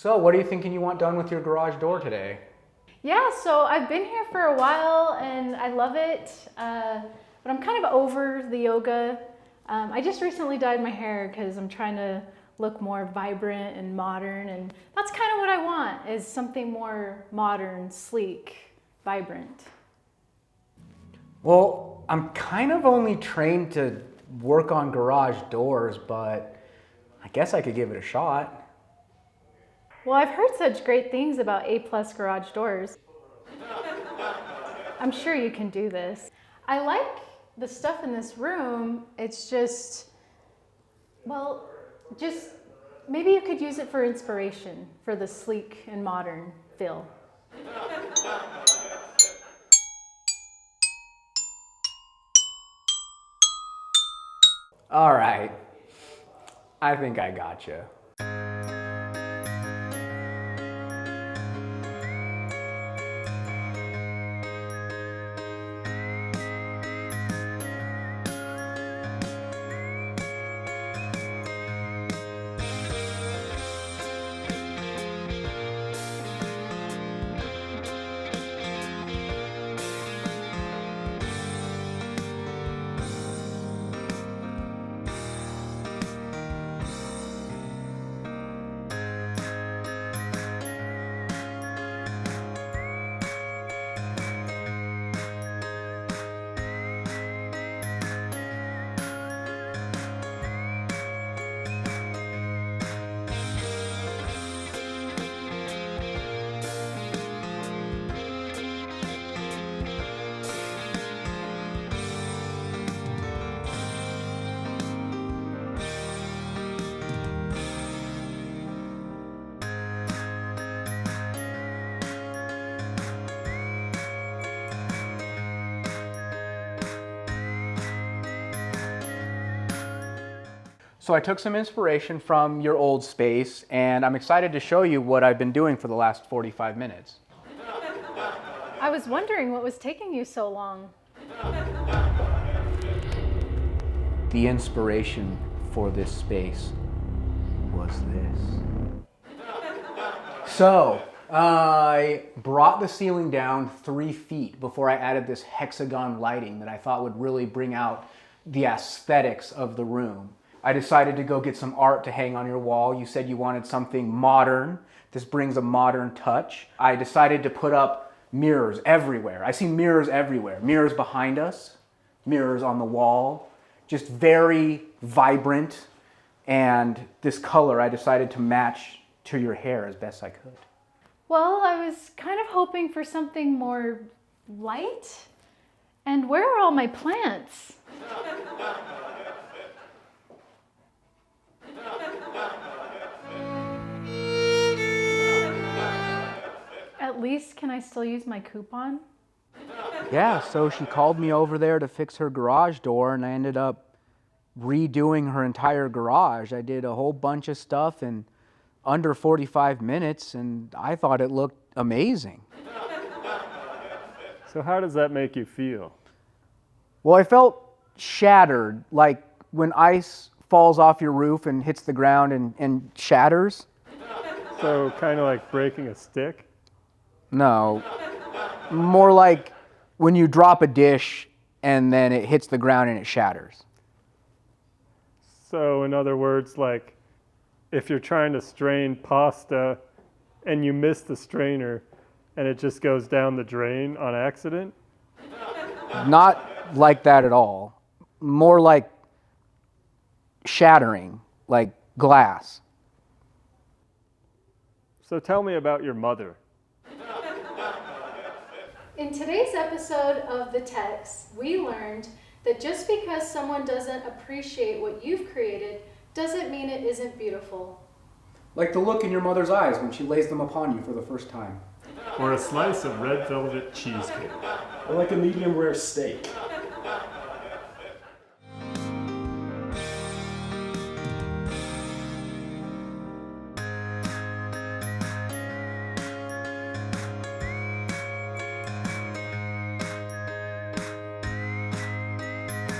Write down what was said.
So what are you thinking you want done with your garage door today? Yeah, so I've been here for a while and I love it, but I'm kind of over the yoga. I just recently dyed my hair because I'm trying to look more vibrant and modern, and that's kind of what I want, is something more modern, sleek, vibrant. Well, I'm kind of only trained to work on garage doors, but I guess I could give it a shot. Well, I've heard such great things about A+ garage doors. I'm sure you can do this. I like the stuff in this room. It's just, well, just maybe you could use it for inspiration for the sleek and modern feel. All right, I think I gotcha. So I took some inspiration from your old space, and I'm excited to show you what I've been doing for the last 45 minutes. I was wondering what was taking you so long. The inspiration for this space was this. So I brought the ceiling down 3 feet before I added this hexagon lighting that I thought would really bring out the aesthetics of the room. I decided to go get some art to hang on your wall. You said you wanted something modern. This brings a modern touch. I decided to put up mirrors everywhere. I see mirrors everywhere. Mirrors behind us, mirrors on the wall, just very vibrant. And this color I decided to match to your hair as best I could. Well, I was kind of hoping for something more light. And where are all my plants? At least, can I still use my coupon? Yeah, so she called me over there to fix her garage door, and I ended up redoing her entire garage. I did a whole bunch of stuff in under 45 minutes, and I thought it looked amazing. So how does that make you feel? Well, I felt shattered, like when ice falls off your roof and hits the ground and shatters. So kind of like breaking a stick? No, more like when you drop a dish and then it hits the ground and it shatters. So in other words, like if you're trying to strain pasta and you miss the strainer and it just goes down the drain on accident? Not like that at all. More like shattering, like glass. So tell me about your mother. In today's episode of The Text, we learned that just because someone doesn't appreciate what you've created doesn't mean it isn't beautiful. Like the look in your mother's eyes when she lays them upon you for the first time. Or a slice of red velvet cheesecake. Or like a medium rare steak.